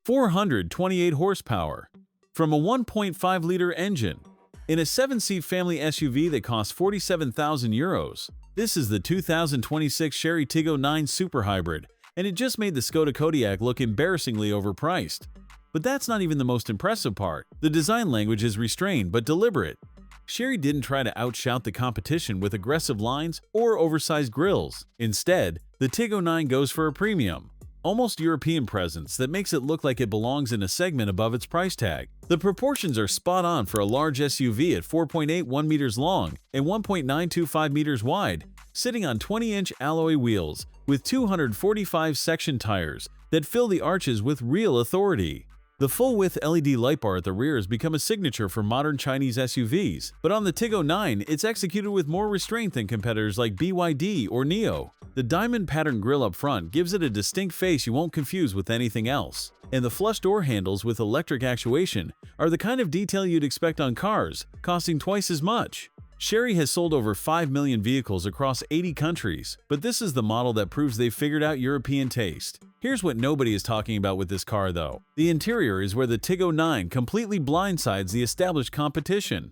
428 horsepower. From a 1.5-liter engine. In a 7-seat family SUV that costs €47,000. This is the 2026 Chery Tiggo 9 Super Hybrid, and it just made the Skoda Kodiaq look embarrassingly overpriced. But that's not even the most impressive part. The design language is restrained but deliberate. Chery didn't try to outshout the competition with aggressive lines or oversized grills. Instead, the Tiggo 9 goes for a premium, almost European presence that makes it look like it belongs in a segment above its price tag. The proportions are spot on for a large SUV at 4.81 meters long and 1.925 meters wide, sitting on 20-inch alloy wheels with 245-section tires that fill the arches with real authority. The full-width LED light bar at the rear has become a signature for modern Chinese SUVs, but on the Tiggo 9, it's executed with more restraint than competitors like BYD or NIO. The diamond pattern grille up front gives it a distinct face you won't confuse with anything else. And the flush door handles with electric actuation are the kind of detail you'd expect on cars, costing twice as much. Chery has sold over 5 million vehicles across 80 countries, but this is the model that proves they've figured out European taste. Here's what nobody is talking about with this car though. The interior is where the Tiggo 9 completely blindsides the established competition.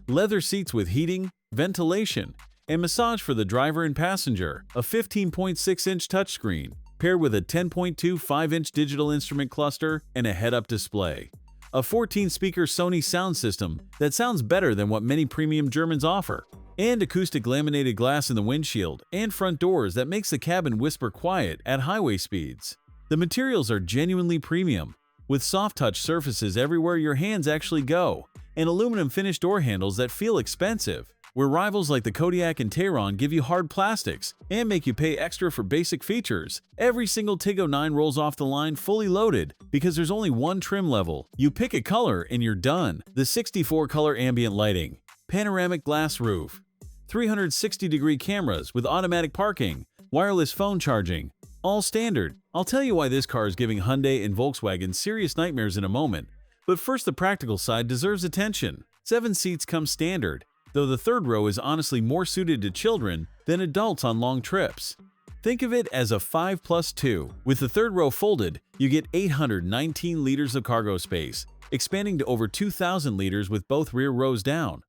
Leather seats with heating, ventilation, and massage for the driver and passenger, a 15.6-inch touchscreen, paired with a 10.25-inch digital instrument cluster and a head-up display. A 14-speaker Sony sound system that sounds better than what many premium Germans offer, and acoustic laminated glass in the windshield and front doors that makes the cabin whisper quiet at highway speeds. The materials are genuinely premium, with soft-touch surfaces everywhere your hands actually go, and aluminum finished door handles that feel expensive, where rivals like the Kodiaq and Tayron give you hard plastics and make you pay extra for basic features. Every single Tiggo 9 rolls off the line fully loaded because there's only one trim level. You pick a color and you're done. The 64-color ambient lighting, panoramic glass roof, 360-degree cameras with automatic parking, wireless phone charging, all standard. I'll tell you why this car is giving Hyundai and Volkswagen serious nightmares in a moment, but first the practical side deserves attention. 7 seats come standard, though the third row is honestly more suited to children than adults on long trips. Think of it as a 5+2. With the third row folded, you get 819 liters of cargo space, expanding to over 2,000 liters with both rear rows down.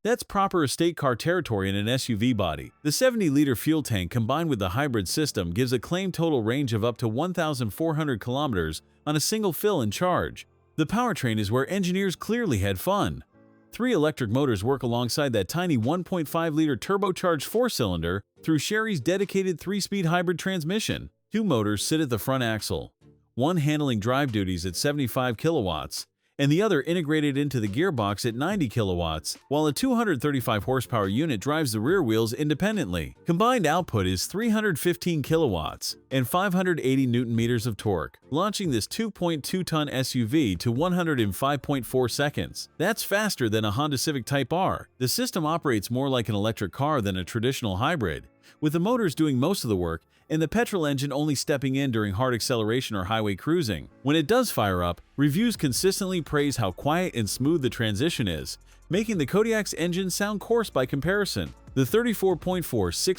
That's proper estate car territory in an SUV body. The 70-liter fuel tank combined with the hybrid system gives a claimed total range of up to 1,400 kilometers on a single fill and charge. The powertrain is where engineers clearly had fun. 3 electric motors work alongside that tiny 1.5-liter turbocharged 4-cylinder through Chery's dedicated 3-speed hybrid transmission. 2 motors sit at the front axle, one handling drive duties at 75 kilowatts, and the other integrated into the gearbox at 90 kilowatts, while a 235 horsepower unit drives the rear wheels independently. Combined output is 315 kilowatts and 580 newton-meters of torque, launching this 2.2-ton SUV to 105.4 seconds. That's faster than a Honda Civic Type R. The system operates more like an electric car than a traditional hybrid, with the motors doing most of the work and the petrol engine only stepping in during hard acceleration or highway cruising. When it does fire up, reviews consistently praise how quiet and smooth the transition is, making the Kodiaq's engine sound coarse by comparison. The 34.46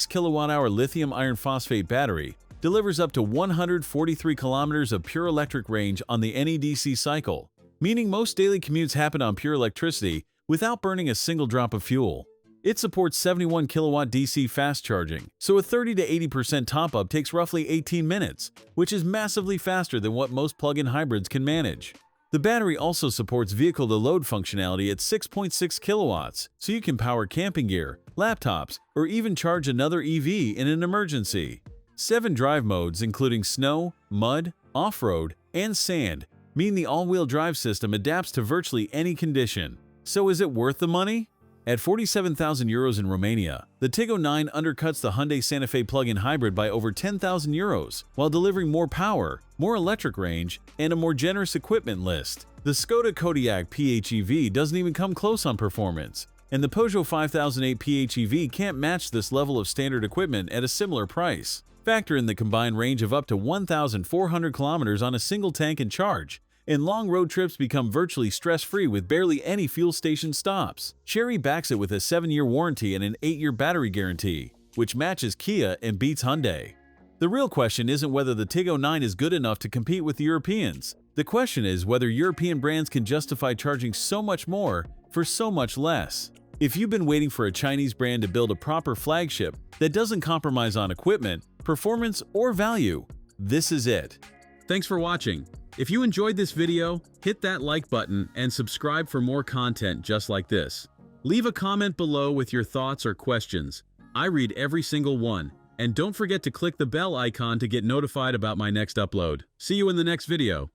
kWh lithium iron phosphate battery delivers up to 143 kilometers of pure electric range on the NEDC cycle, meaning most daily commutes happen on pure electricity without burning a single drop of fuel. It supports 71 kilowatt DC fast charging, so a 30 to 80% top-up takes roughly 18 minutes, which is massively faster than what most plug-in hybrids can manage. The battery also supports vehicle-to-load functionality at 6.6 kilowatts, so you can power camping gear, laptops, or even charge another EV in an emergency. 7 drive modes including snow, mud, off-road, and sand mean the all-wheel drive system adapts to virtually any condition. So is it worth the money? At €47,000 in Romania, the Tiggo 9 undercuts the Hyundai Santa Fe plug-in hybrid by over €10,000, while delivering more power, more electric range, and a more generous equipment list. The Skoda Kodiaq PHEV doesn't even come close on performance, and the Peugeot 5008 PHEV can't match this level of standard equipment at a similar price. Factor in the combined range of up to 1,400 kilometers on a single tank and charge, and long road trips become virtually stress-free with barely any fuel station stops. Chery backs it with a 7-year warranty and an 8-year battery guarantee, which matches Kia and beats Hyundai. The real question isn't whether the Tiggo 9 is good enough to compete with the Europeans. The question is whether European brands can justify charging so much more for so much less. If you've been waiting for a Chinese brand to build a proper flagship that doesn't compromise on equipment, performance, or value, this is it. Thanks for watching. If you enjoyed this video, hit that like button and subscribe for more content just like this. Leave a comment below with your thoughts or questions. I read every single one. And don't forget to click the bell icon to get notified about my next upload. See you in the next video.